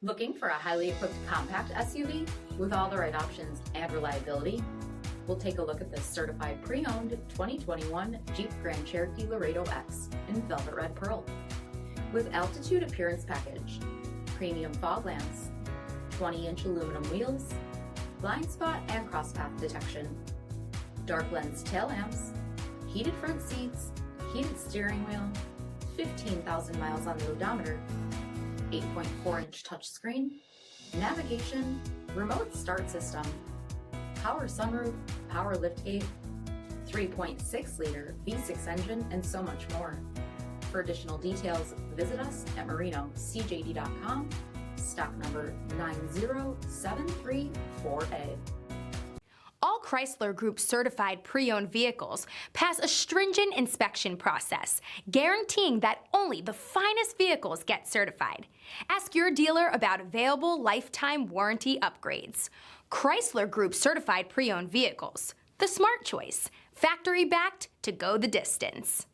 Looking for a highly equipped compact SUV with all the right options and reliability? We'll take a look at this certified pre-owned 2021 Jeep Grand Cherokee Laredo X in Velvet Red Pearl. With Altitude Appearance Package, premium fog lamps, 20-inch aluminum wheels, blind spot and crosspath detection, dark lens tail lamps, heated front seats, heated steering wheel, 15,000 miles on the odometer, 8.4-inch touchscreen, navigation, remote start system, power sunroof, power liftgate, 3.6-liter V6 engine, and so much more. For additional details, visit us at marinocjd.com, stock number 90734A. All Chrysler Group certified pre-owned vehicles pass a stringent inspection process, guaranteeing that only the finest vehicles get certified. Ask your dealer about available lifetime warranty upgrades. Chrysler Group certified pre-owned vehicles, the smart choice, factory backed to go the distance.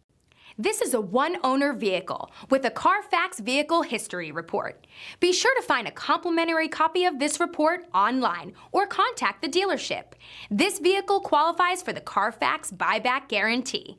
This is a one-owner vehicle with a Carfax Vehicle History Report. Be sure to find a complimentary copy of this report online or contact the dealership. This vehicle qualifies for the Carfax Buyback Guarantee.